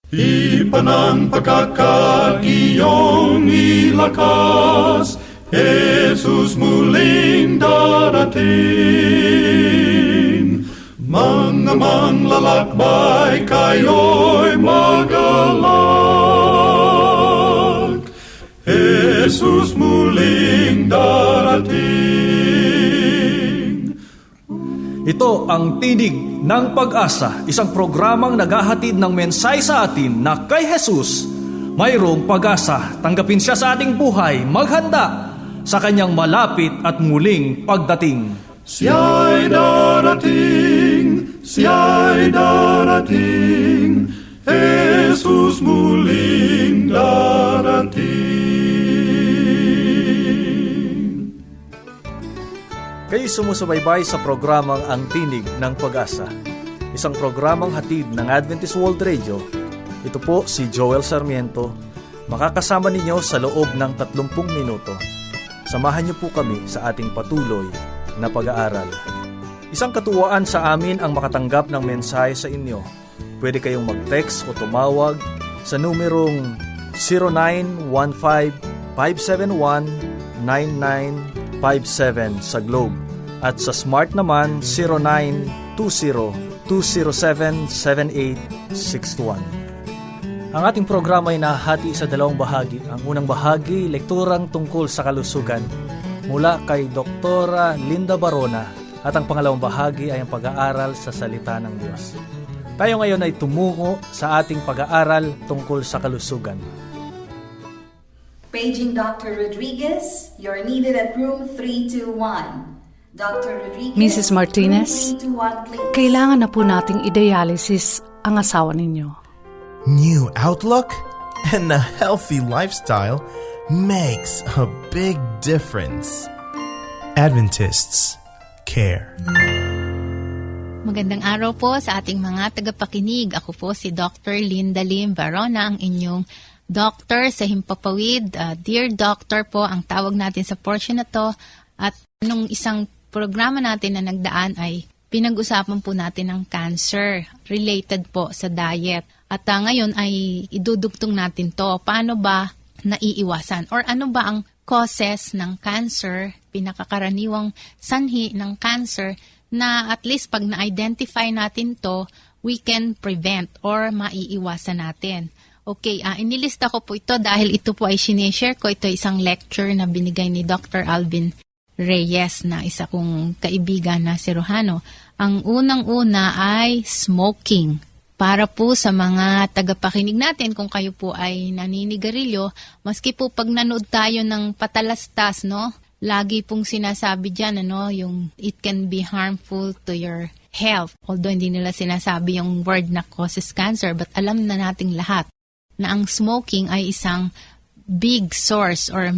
Ipanang pagkakagiyong ilakas, Jesus muling darating. Mga manlalakbay, kayo'y magalak, Jesus muling darating. Ito ang Tinig ng Pag-asa, isang programang naghahatid ng mensahe sa atin na kay Jesus mayroong pag-asa. Tanggapin siya sa ating buhay, maghanda sa kanyang malapit at muling pagdating. Siya'y darating, Jesus muling darating. Kayo sumusubaybay sa programang Ang Tinig ng Pag-asa, isang programang hatid ng Adventist World Radio. Ito po si Joel Sarmiento, makakasama ninyo sa loob ng 30 minuto. Samahan niyo po kami sa ating patuloy na pag-aaral. Isang katuwaan sa amin ang makatanggap ng mensahe sa inyo. Pwede kayong mag-text o tumawag sa numerong 0915-571-9957 sa Globe at sa Smart naman 0920-207-7861. Ang ating programa ay nahati sa dalawang bahagi. Ang unang bahagi, lekturang tungkol sa kalusugan mula kay Dr. Linda Barona, at ang pangalawang bahagi ay ang pag-aaral sa salita ng Diyos. Tayo ngayon ay tumungo sa ating pag-aaral tungkol sa kalusugan. Paging Dr. Rodriguez, you're needed at room 321. Dr. Rodriguez, Mrs. Martinez, room 321, please. kailangan na po nating i-dialysis ang asawa ninyo. New outlook and a healthy lifestyle makes a big difference. Adventists care. Magandang araw po sa ating mga tagapakinig. Ako po si Dr. Linda Lim Barona, ang inyong doctor sa Himpapawid. Dear Doctor po ang tawag natin sa portion na to. At nung isang programa natin na nagdaan ay pinag-usapan po natin ang cancer related po sa diet. At ngayon ay idudugtong natin to. Paano ba naiiwasan? Or ano ba ang causes ng cancer, pinakakaraniwang sanhi ng cancer, na at least pag na-identify natin to, we can prevent or maiiwasan natin. Okay, inilista ko po ito dahil ito po ay sinishare ko. Ito ay isang lecture na binigay ni Dr. Alvin Reyes na isa kong kaibigan na Cirujano. Ang unang-una ay smoking. Para po sa mga tagapakinig natin, kung kayo po ay naninigarilyo, maski po pag nanood tayo ng patalastas, no? Lagi pong sinasabi dyan, yung it can be harmful to your health. Although hindi nila sinasabi yung word na causes cancer, but alam na nating lahat na ang smoking ay isang big source or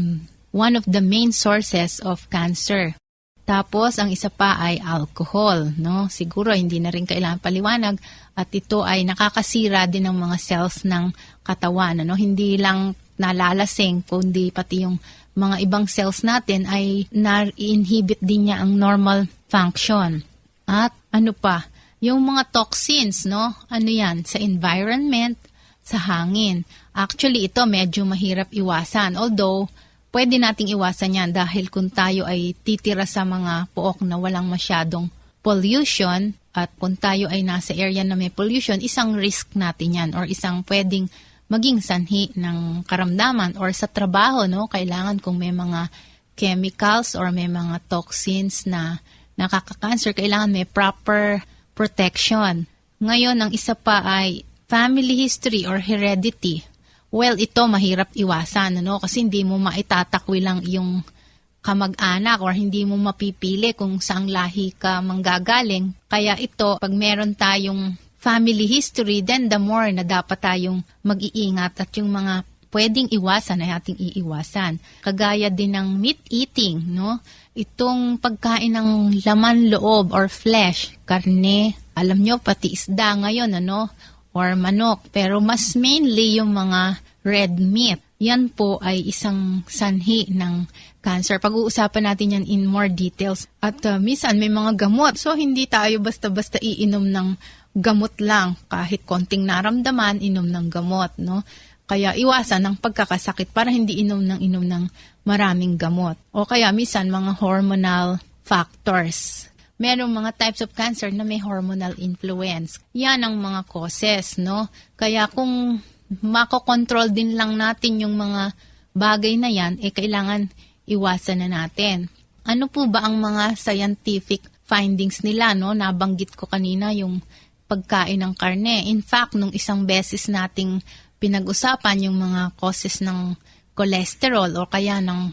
one of the main sources of cancer. Tapos, ang isa pa ay alcohol, no? Siguro, hindi na rin kailangan paliwanag. At ito ay nakakasira din ng mga cells ng katawan, no? Hindi lang nalalasing, kundi pati yung mga ibang cells natin ay na-inhibit din niya ang normal function. At ano pa? Yung mga toxins, no? Ano yan? Sa environment, sa hangin. Actually, ito medyo mahirap iwasan. Although, pwede nating iwasan yan dahil kung tayo ay titira sa mga pook na walang masyadong pollution at kung tayo ay nasa area na may pollution, isang risk natin yan or isang pwedeng maging sanhi ng karamdaman or sa trabaho, no? Kailangan kung may mga chemicals or may mga toxins na nakaka-cancer, kailangan may proper protection. Ngayon, ang isa pa ay family history or heredity. Well, ito mahirap iwasan, kasi hindi mo maitatakwi lang yung kamag-anak or hindi mo mapipili kung saang lahi ka manggagaling. Kaya ito, pag meron tayong family history, then the more na dapat tayong mag-iingat at yung mga pwedeng iwasan ay ating iiwasan. Kagaya din ng meat eating, no? Itong pagkain ng laman loob or flesh, karne, alam nyo, pati isda ngayon, or manok, pero mas mainly yung mga red meat. Yan po ay isang sanhi ng cancer. Pag-uusapan natin yan in more details. At minsan may mga gamot. So, hindi tayo basta-basta iinom ng gamot lang. Kahit konting naramdaman, inom ng gamot, no? Kaya iwasan ang pagkakasakit para hindi inom ng maraming gamot. O kaya minsan mga hormonal factors. Merong mga types of cancer na may hormonal influence. Yan ang mga causes, no? Kaya kung makokontrol din lang natin yung mga bagay na yan, kailangan iwasan na natin. Ano po ba ang mga scientific findings nila, no? Nabanggit ko kanina yung pagkain ng karne. In fact, nung isang beses nating pinag-usapan yung mga causes ng cholesterol o kaya ng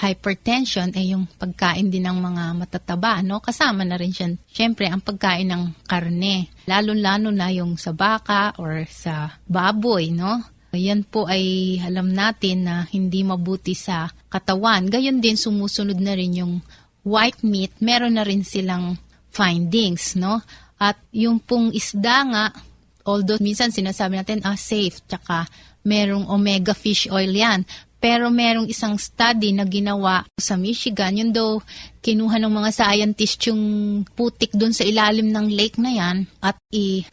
hypertension, yung pagkain din ng mga matataba, no? Kasama na rin siya, syempre, ang pagkain ng karne. Lalo-lalo na yung sa baka or sa baboy, no? Yan po ay alam natin na hindi mabuti sa katawan. Gayon din sumusunod na rin yung white meat, meron na rin silang findings, no? At yung pong isda nga, although minsan sinasabi natin, safe, tsaka merong omega fish oil yan. Pero merong isang study na ginawa sa Michigan, yun daw kinuha ng mga scientist yung putik dun sa ilalim ng lake na yan at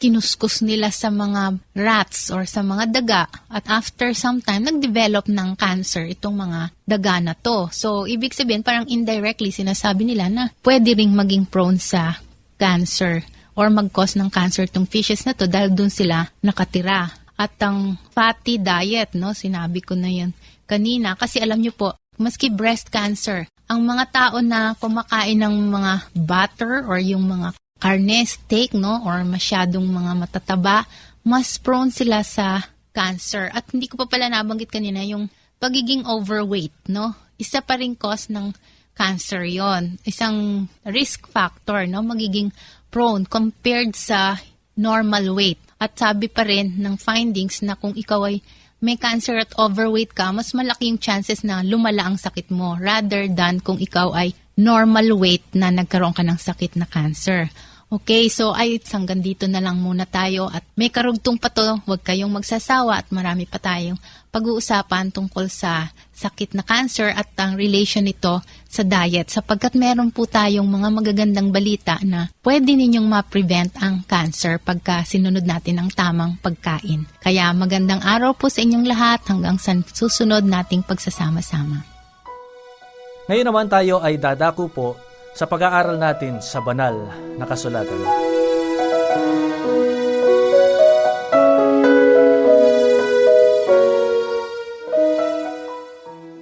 kinuskus nila sa mga rats or sa mga daga. At after some time, nag-develop ng cancer itong mga daga na to. So, ibig sabihin, parang indirectly sinasabi nila na pwede ring maging prone sa cancer or mag-cause ng cancer itong fishes na to dahil dun sila nakatira. At ang fatty diet, no, sinabi ko na yun kanina, kasi alam nyo po, maski breast cancer, ang mga tao na kumakain ng mga butter or yung mga karne, steak, no, or masyadong mga matataba, mas prone sila sa cancer. At hindi ko pa pala nabanggit kanina yung pagiging overweight, no? Isa pa rin cause ng cancer yon. Isang risk factor, no? Magiging prone compared sa normal weight. At sabi pa rin ng findings na kung ikaw ay may cancer at overweight ka, mas malaki yung chances na lumala ang sakit mo rather than kung ikaw ay normal weight na nagkaroon ka ng sakit na cancer. Okay, so hanggang dito na lang muna tayo at may karugtong pa to, huwag kayong magsasawa at marami pa tayong pag-uusapan tungkol sa sakit na cancer at ang relation nito sa diet sapagkat meron po tayong mga magagandang balita na pwede ninyong ma-prevent ang cancer pagka sinunod natin ang tamang pagkain. Kaya magandang araw po sa inyong lahat hanggang sa susunod nating pagsasama-sama. Ngayon naman tayo ay dadako po sa pag-aaral natin sa banal na kasulatan.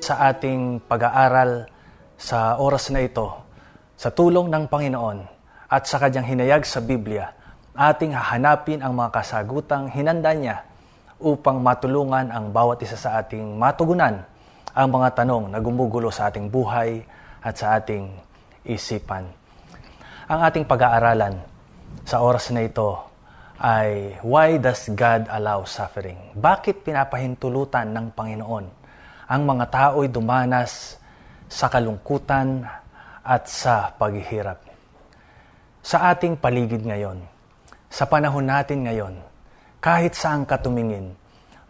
Sa ating pag-aaral sa oras na ito, sa tulong ng Panginoon at sa Kanyang hinayag sa Biblia, ating hahanapin ang mga kasagutang hinanda niya upang matulungan ang bawat isa sa ating matugunan ang mga tanong na gumugulo sa ating buhay at sa ating isipan. Ang ating pag-aaralan sa oras na ito ay why does God allow suffering? Bakit pinapahintulutan ng Panginoon ang mga tao'y dumanas sa kalungkutan at sa paghihirap? Sa ating paligid ngayon, sa panahon natin ngayon, kahit saan ka tumingin,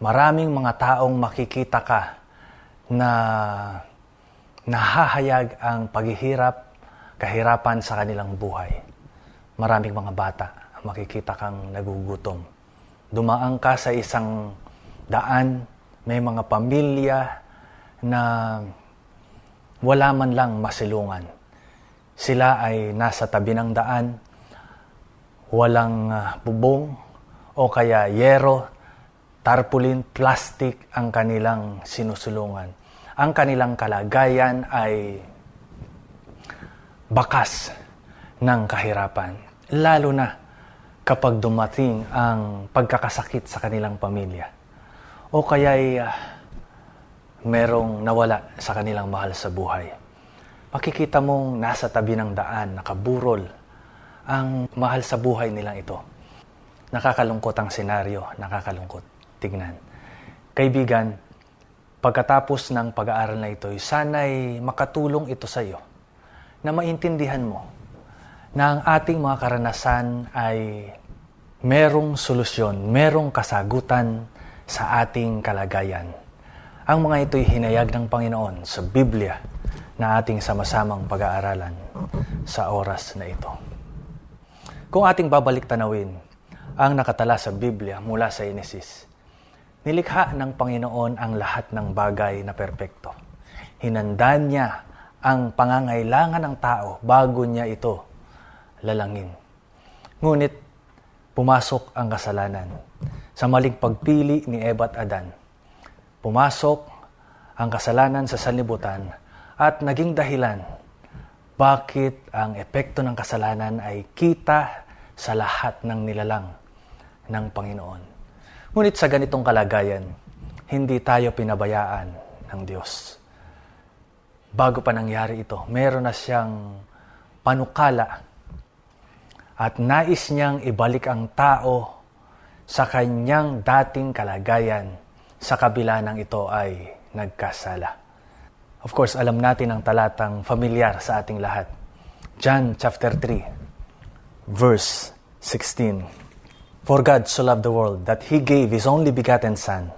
maraming mga taong makikita ka na nahahayag ang paghihirap, kahirapan sa kanilang buhay. Maraming mga bata, makikita kang nagugutom. Dumaan ka sa isang daan, may mga pamilya na wala man lang masilungan. Sila ay nasa tabi ng daan, walang bubong o kaya yero, tarpaulin, plastic ang kanilang sinusulungan. Ang kanilang kalagayan ay bakas ng kahirapan, lalo na kapag dumating ang pagkakasakit sa kanilang pamilya o kaya'y merong nawala sa kanilang mahal sa buhay. Makikita mong nasa tabi ng daan, nakaburol ang mahal sa buhay nilang ito. Nakakalungkot ang senaryo, nakakalungkot tignan. Kaibigan, pagkatapos ng pag-aaral na ito, sana'y makatulong ito sa iyo na maintindihan mo na ang ating mga karanasan ay merong solusyon, merong kasagutan sa ating kalagayan. Ang mga ito'y hinayag ng Panginoon sa Biblia na ating sama-samang pag-aaralan sa oras na ito. Kung ating babalik tanawin ang nakatala sa Biblia mula sa Genesis. Nilikha ng Panginoon ang lahat ng bagay na perpekto. Hinanda niya ang pangangailangan ng tao bago niya ito lalangin. Ngunit pumasok ang kasalanan sa maling pagpili ni Eva at Adan. Pumasok ang kasalanan sa sanlibutan at naging dahilan bakit ang epekto ng kasalanan ay kita sa lahat ng nilalang ng Panginoon. Ngunit sa ganitong kalagayan, hindi tayo pinabayaan ng Diyos. Bago pa nangyari ito, meron na siyang panukala at nais niyang ibalik ang tao sa kanyang dating kalagayan sa kabila ng ito ay nagkasala. Of course, alam natin ang talatang familiar sa ating lahat. John chapter 3, verse 16. For God so loved the world that He gave His only begotten Son,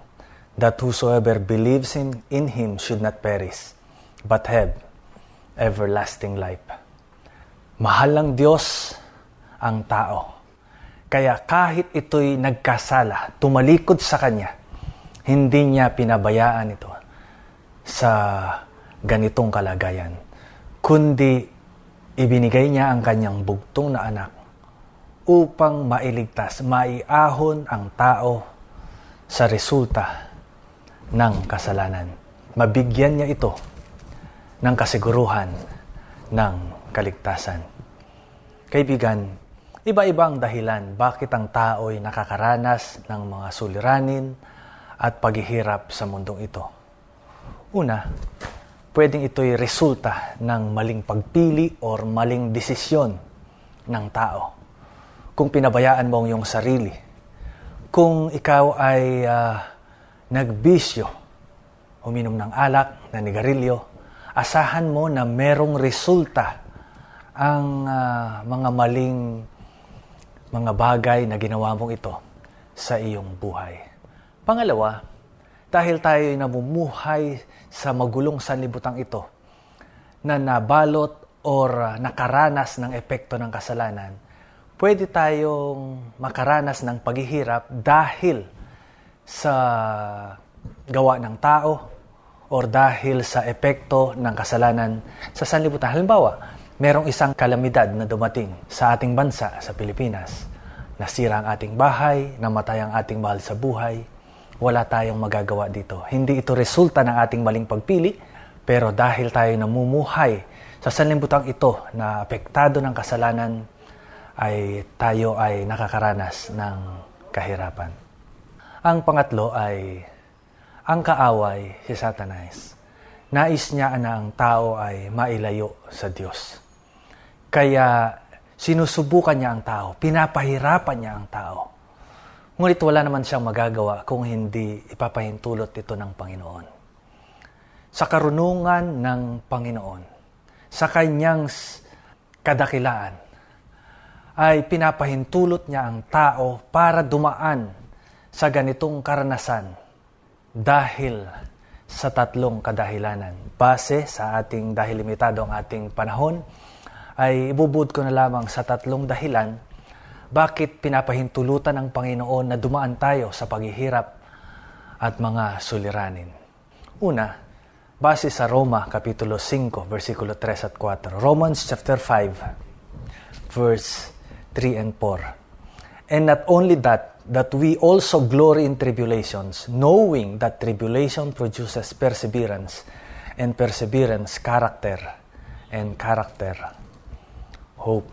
that whosoever believes in Him should not perish, but have everlasting life. Mahal ng Diyos ang tao. Kaya kahit ito'y nagkasala, tumalikod sa Kanya, hindi Niya pinabayaan ito sa ganitong kalagayan, kundi ibinigay Niya ang Kanyang bugtong na anak upang mailigtas, maiahon ang tao sa resulta ng kasalanan. Mabigyan niya ito ng kasiguruhan ng kaligtasan. Kaibigan, iba-iba ang dahilan bakit ang tao ay nakakaranas ng mga suliranin at paghihirap sa mundong ito. Una, pwedeng ito'y resulta ng maling pagpili or maling desisyon ng tao. Kung pinabayaan mo ang iyong sarili, kung ikaw ay nagbisyo, uminom ng alak, nanigarilyo, asahan mo na merong resulta ang mga maling mga bagay na ginawa mong ito sa iyong buhay. Pangalawa, dahil tayo ay namumuhay sa magulong sanlibutan ito na nabalot or nakaranas ng epekto ng kasalanan, pwede tayong makaranas ng paghihirap dahil sa gawa ng tao or dahil sa epekto ng kasalanan sa sanlibutan. Halimbawa, merong isang kalamidad na dumating sa ating bansa, sa Pilipinas. Nasira ang ating bahay, namatay ang ating mahal sa buhay. Wala tayong magagawa dito. Hindi ito resulta ng ating maling pagpili, pero dahil tayo namumuhay sa sanlibutan ito na apektado ng kasalanan, ay tayo ay nakakaranas ng kahirapan. Ang pangatlo ay ang kaaway, si Satanas. Nais niya na ang tao ay mailayo sa Diyos. Kaya sinusubukan niya ang tao, pinapahirapan niya ang tao. Ngunit wala naman siyang magagawa kung hindi ipapahintulot ito ng Panginoon. Sa karunungan ng Panginoon, sa kanyang kadakilaan, ay pinapahintulot niya ang tao para dumaan sa ganitong karanasan dahil sa tatlong kadahilanan. Base sa ating dahil limitado ang ating panahon, ay ibubud ko na lamang sa tatlong dahilan bakit pinapahintulutan ng Panginoon na dumaan tayo sa paghihirap at mga suliranin. Una, base sa Roma Kapitulo 5, versikulo 3 at 4. Romans chapter 5, verse 3 and 4. And not only that we also glory in tribulations, knowing that tribulation produces perseverance, and perseverance, character, and character, hope.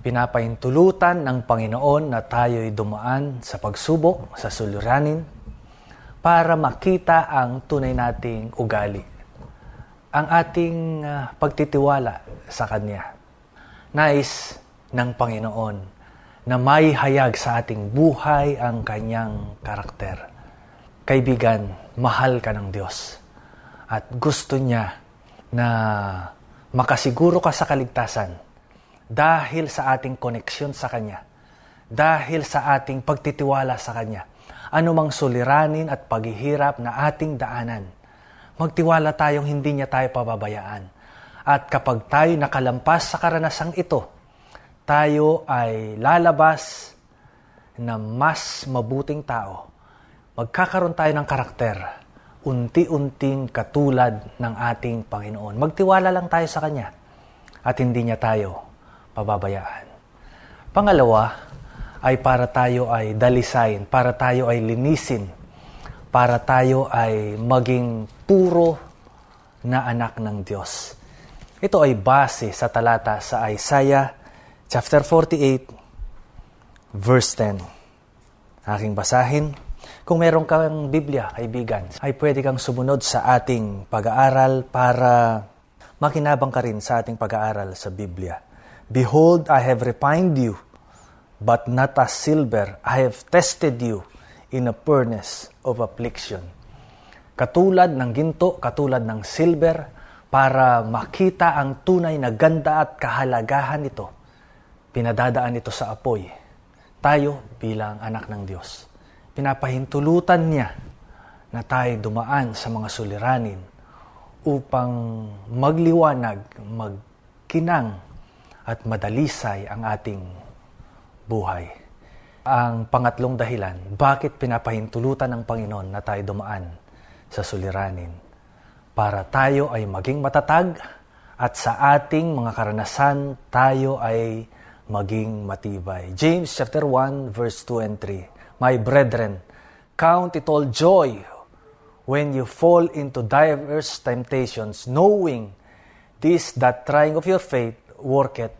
Pinapahintulutan ng Panginoon na tayo'y dumaan sa pagsubok, sa suliranin, para makita ang tunay nating ugali, ang ating pagtitiwala sa Kanya. Nais ng Panginoon na maihayag sa ating buhay ang Kanyang karakter. Kaibigan, mahal ka ng Diyos at gusto Niya na makasiguro ka sa kaligtasan dahil sa ating koneksyon sa Kanya, dahil sa ating pagtitiwala sa Kanya. Anumang suliranin at paghihirap na ating daanan, magtiwala tayong hindi Niya tayo pababayaan. At kapag tayo nakalampas sa karanasang ito, tayo ay lalabas na mas mabuting tao. Magkakaroon tayo ng karakter, unti-unting katulad ng ating Panginoon. Magtiwala lang tayo sa Kanya at hindi niya tayo pababayaan. Pangalawa ay para tayo ay dalisayin, para tayo ay linisin, para tayo ay maging puro na anak ng Diyos. Ito ay base sa talata sa Isaiah chapter 48, verse 10. Aking basahin. Kung meron kang Biblia, kaibigan, ay pwede kang sumunod sa ating pag-aaral para makinabang ka rin sa ating pag-aaral sa Biblia. Behold, I have refined you, but not as silver. I have tested you in a furnace of affliction. Katulad ng ginto, katulad ng silver, para makita ang tunay na ganda at kahalagahan nito, pinadadaan ito sa apoy. Tayo bilang anak ng Diyos, pinapahintulutan niya na tayo dumaan sa mga suliranin upang magliwanag, magkinang, at madalisay ang ating buhay. Ang pangatlong dahilan, bakit pinapahintulutan ng Panginoon na tayo dumaan sa suliranin? Para tayo ay maging matatag at sa ating mga karanasan tayo ay maging matibay. James chapter 1 verse 2 and 3. My brethren, count it all joy when you fall into diverse temptations, knowing this, that trying of your faith worketh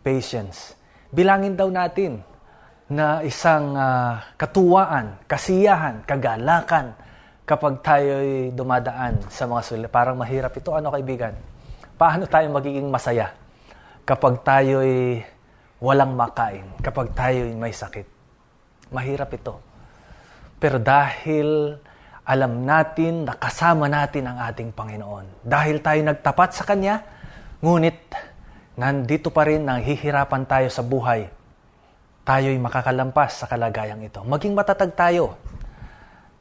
patience. Bilangin daw natin na isang katuwaan, kasiyahan, kagalakan kapag tayo'y dumadaan sa mga sulit. Parang mahirap ito. Ano kaibigan? Paano tayo magiging masaya kapag tayo'y walang makain, kapag tayo'y may sakit? Mahirap ito. Pero dahil alam natin na kasama natin ang ating Panginoon, dahil tayo nagtapat sa Kanya, ngunit nandito pa rin nang hihirapan tayo sa buhay, tayo'y makakalampas sa kalagayang ito. Maging matatag tayo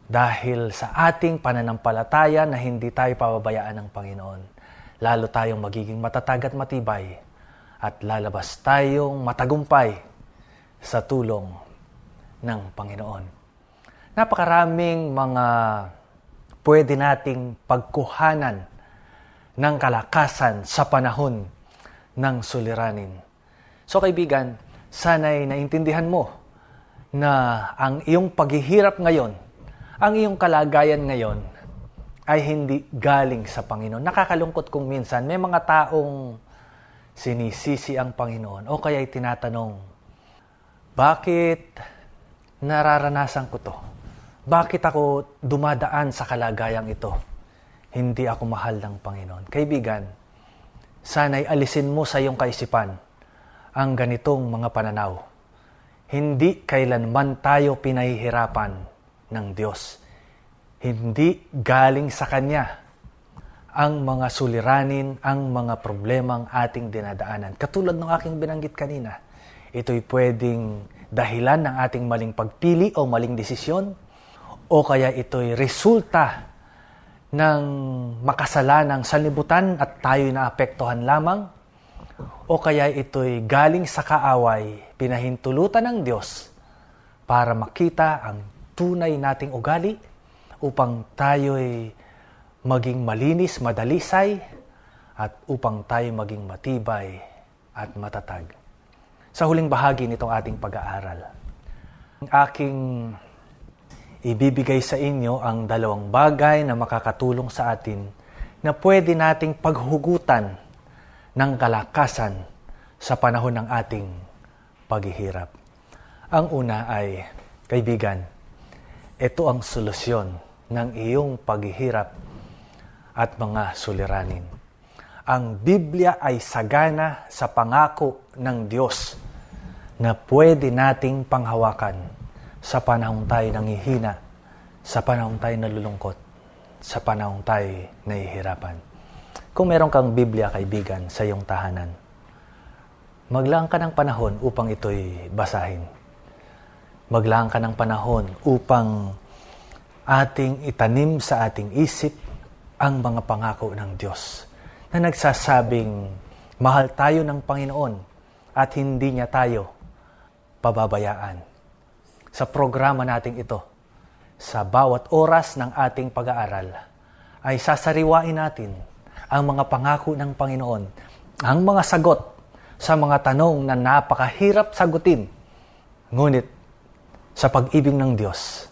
dahil sa ating pananampalataya na hindi tayo pababayaan ng Panginoon. Lalo tayong magiging matatag at matibay at lalabas tayong matagumpay sa tulong ng Panginoon. Napakaraming mga pwede nating pagkuhanan ng kalakasan sa panahon ng suliranin. So kaibigan, sana'y naintindihan mo na ang iyong paghihirap ngayon, ang iyong kalagayan ngayon ay hindi galing sa Panginoon. Nakakalungkot kung minsan may mga taong sinisisi ang Panginoon o kaya'y tinatanong, bakit nararanasan ko to? Bakit ako dumadaan sa kalagayang ito? Hindi ako mahal ng Panginoon. Kaibigan, sana'y alisin mo sa iyong kaisipan ang ganitong mga pananaw. Hindi kailanman tayo pinahihirapan ng Diyos. Hindi galing sa Kanya ang mga suliranin, ang mga problemang ating dinadaanan. Katulad ng aking binanggit kanina, ito'y pwedeng dahilan ng ating maling pagpili o maling desisyon, o kaya ito'y resulta ng makasalanang sanlibutan at tayo'y naapektuhan lamang, o kaya ito'y galing sa kaaway, pinahintulutan ng Diyos para makita ang tunay nating ugali upang tayo'y maging malinis, madalisay, at upang tayo maging matibay at matatag. Sa huling bahagi nitong ating pag-aaral, ang aking ibibigay sa inyo ang dalawang bagay na makakatulong sa atin na pwede nating paghugutan ng kalakasan sa panahon ng ating paghihirap. Ang una ay, kaibigan, ito ang solusyon ng iyong paghihirap at mga suliranin. Ang Biblia ay sagana sa pangako ng Diyos na pwede nating panghawakan sa panahong tayo nangihina, sa panahong tayo nalulungkot, sa panahong tayo nahihirapan. Kung meron kang Biblia, kaibigan, sa iyong tahanan, maglaan ka ng panahon upang ito'y basahin. Maglaan ka ng panahon upang ating itanim sa ating isip ang mga pangako ng Diyos na nagsasabing mahal tayo ng Panginoon at hindi niya tayo pababayaan sa programa nating ito. Sa bawat oras ng ating pag-aaral ay sasariwain natin ang mga pangako ng Panginoon, ang mga sagot sa mga tanong na napakahirap sagutin. Ngunit sa pag-ibig ng Diyos,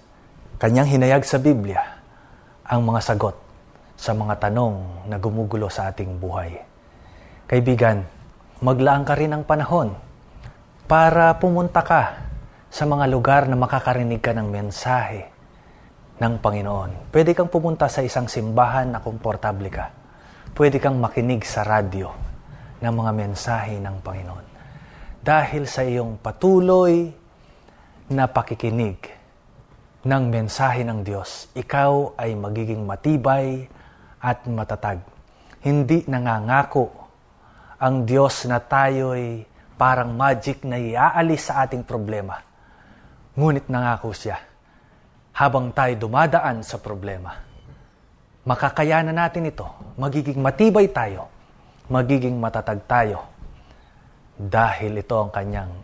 Kanyang hinayag sa Biblia ang mga sagot sa mga tanong na gumugulo sa ating buhay. Kaibigan, maglaan ka rin ng panahon para pumunta ka sa mga lugar na makakarinig ka ng mensahe ng Panginoon. Pwede kang pumunta sa isang simbahan na komportable ka. Pwede kang makinig sa radyo ng mga mensahe ng Panginoon. Dahil sa iyong patuloy na pakikinig ng mensahe ng Diyos, ikaw ay magiging matibay at matatag. Hindi nangangako ang Diyos na tayo'y parang magic na iaalis sa ating problema. Ngunit nangako siya, habang tayo dumadaan sa problema, makakayanan natin ito, magiging matibay tayo, magiging matatag tayo, dahil ito ang kanyang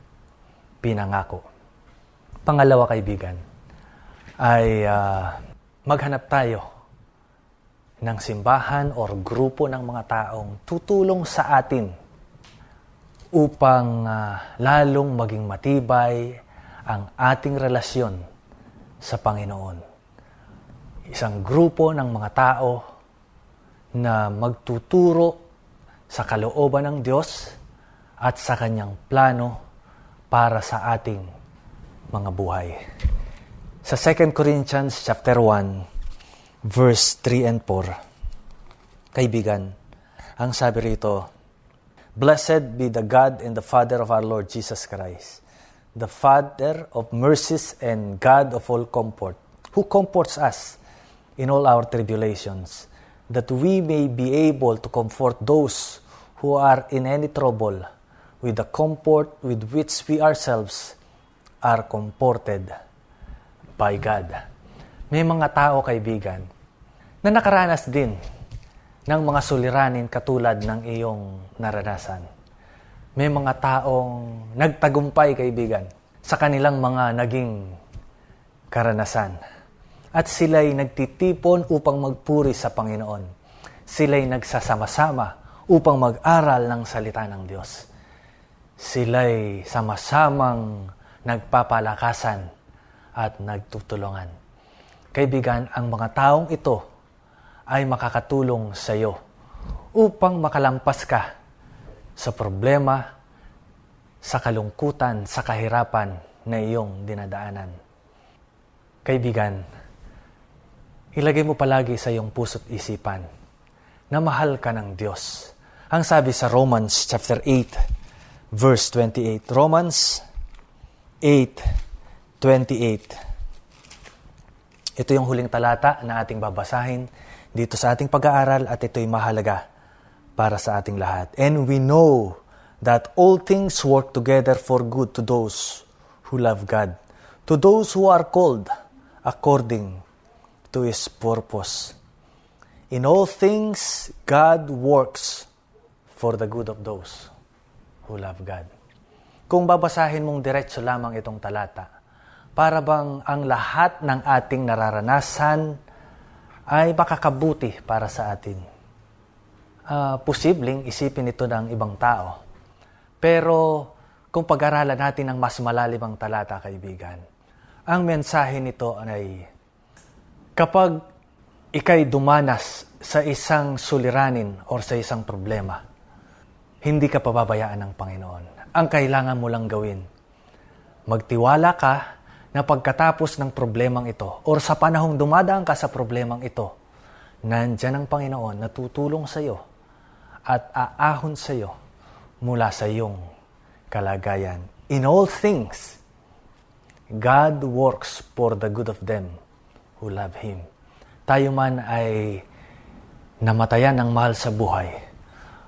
pinangako. Pangalawa, kaibigan, ay maghanap tayo ng simbahan or grupo ng mga taong tutulong sa atin upang lalong maging matibay ang ating relasyon sa Panginoon. Isang grupo ng mga tao na magtuturo sa kalooban ng Diyos at sa Kanyang plano para sa ating mga buhay. Sa 2 Corinthians chapter 1, verse 3 and 4, kaibigan, ang sabi rito, "Blessed be the God and the Father of our Lord Jesus Christ, the Father of mercies and God of all comfort, who comforts us in all our tribulations, that we may be able to comfort those who are in any trouble with the comfort with which we ourselves are comforted by God." May mga tao, kaibigan, na nakaranas din ng mga suliranin katulad ng iyong naranasan. May mga taong nagtagumpay, kaibigan, sa kanilang mga naging karanasan. At sila'y nagtitipon upang magpuri sa Panginoon. Sila'y nagsasama-sama upang mag-aral ng salita ng Diyos. Sila'y sama-samang nagpapalakasan at nagtutulungan. Kaibigan, ang mga taong ito ay makakatulong sa iyo upang makalampas ka sa problema, sa kalungkutan, sa kahirapan na iyong dinadaanan. Kaibigan, ilagay mo palagi sa iyong puso't isipan na mahal ka ng Diyos. Ang sabi sa Romans chapter 8, verse 28. Romans 8:28. Ito yung huling talata na ating babasahin dito sa ating pag-aaral at ito'y mahalaga para sa ating lahat. "And we know that all things work together for good to those who love God, to those who are called according to His purpose. In all things, God works for the good of those who love God." Kung babasahin mong diretso lamang itong talata, para bang ang lahat ng ating nararanasan ay makakabuti para sa atin. Posibleng isipin ito ng ibang tao. Pero kung pag-aralan natin ng mas malalim ang talata, kaibigan, ang mensahe nito ay kapag ika'y dumanas sa isang suliranin o sa isang problema, hindi ka pababayaan ng Panginoon. Ang kailangan mo lang gawin, magtiwala ka na pagkatapos ng problemang ito o sa panahong dumadaan ka sa problemang ito, nandyan ang Panginoon na tutulong sa iyo at aahon sa iyo mula sa iyong kalagayan. In all things, God works for the good of them who love Him. Tayo man ay namatayan ng mahal sa buhay,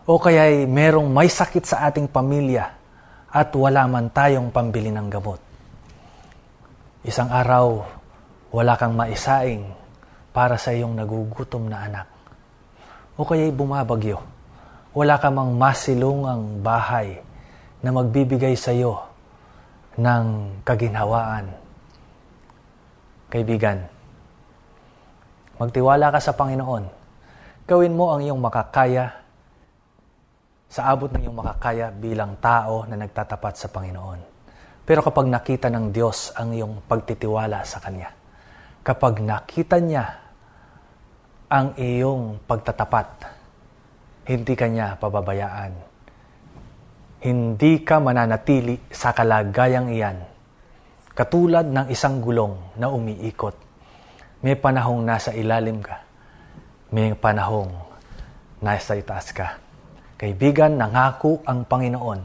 o kaya'y merong may sakit sa ating pamilya at wala man tayong pambili ng gamot. Isang araw, wala kang maisaing para sa iyong nagugutom na anak. O kaya'y bumabagyo, wala ka mang masilungang bahay na magbibigay sa iyo ng kaginhawaan Kaibigan, magtiwala ka sa Panginoon. Gawin mo ang iyong makakaya, sa abot ng iyong makakaya bilang tao na nagtatapat sa Panginoon. Pero kapag nakita ng Diyos ang iyong pagtitiwala sa Kanya, kapag nakita niya ang iyong pagtatapat, hindi ka niya pababayaan. Hindi ka mananatili sa kalagayang iyan, katulad ng isang gulong na umiikot. May panahong nasa ilalim ka, may panahong nasa itaas ka. Kaibigan, nangako ang Panginoon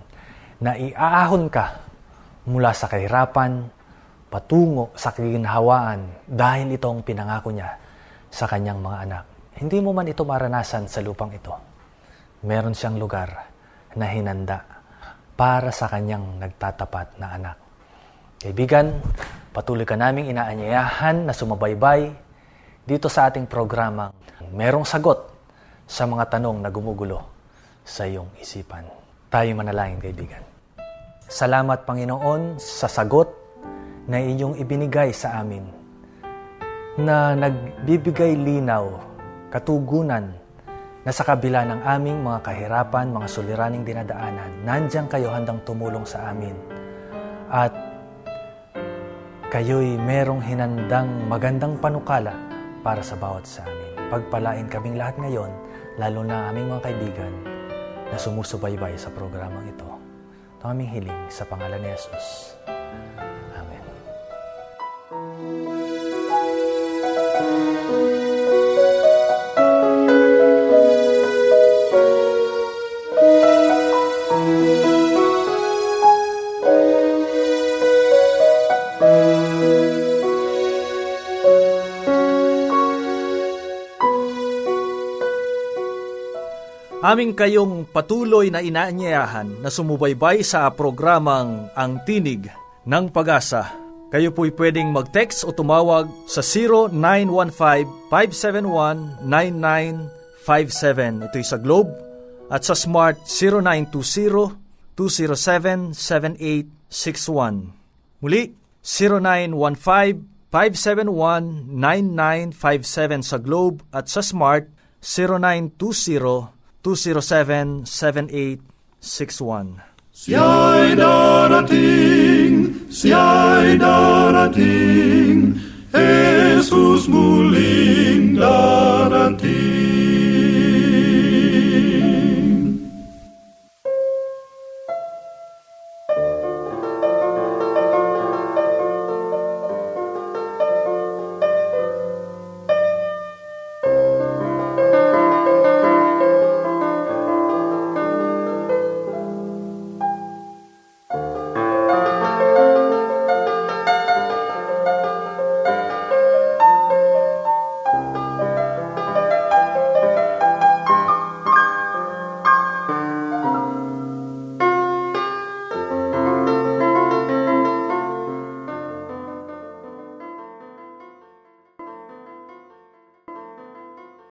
na iaahon ka mula sa kahirapan patungo sa kaginhawaan dahil itong pinangako niya sa kanyang mga anak. Hindi mo man ito maranasan sa lupang ito. Meron siyang lugar na hinanda para sa kanyang nagtatapat na anak. Kaibigan, patuloy ka naming inaanyayahan na sumabaybay dito sa ating programang merong sagot sa mga tanong na gumugulo sa iyong isipan. Tayo manalangin, kaibigan. Salamat, Panginoon, sa sagot na inyong ibinigay sa amin na nagbibigay linaw, katugunan na sa kabila ng aming mga kahirapan, mga suliraning dinadaanan, nandiyan kayo handang tumulong sa amin. At kayo'y merong hinandang magandang panukala para sa bawat sa amin. Pagpalain kaming lahat ngayon, lalo na aming mga kaibigan na sumusubaybay sa programang ito. Ito aming hiling sa pangalan ni Jesus. Amen. Aming kayong patuloy na inaanyayahan na sumubaybay sa programang Ang Tinig ng Pag-asa. Kayo po'y pwedeng mag-text o tumawag sa 0915-571-9957. Ito'y sa Globe. At sa Smart 0920-207-7861. Muli, 0915-571-9957 sa Globe at sa Smart 0920-207-7861. Siya'y darating, Jesus muli.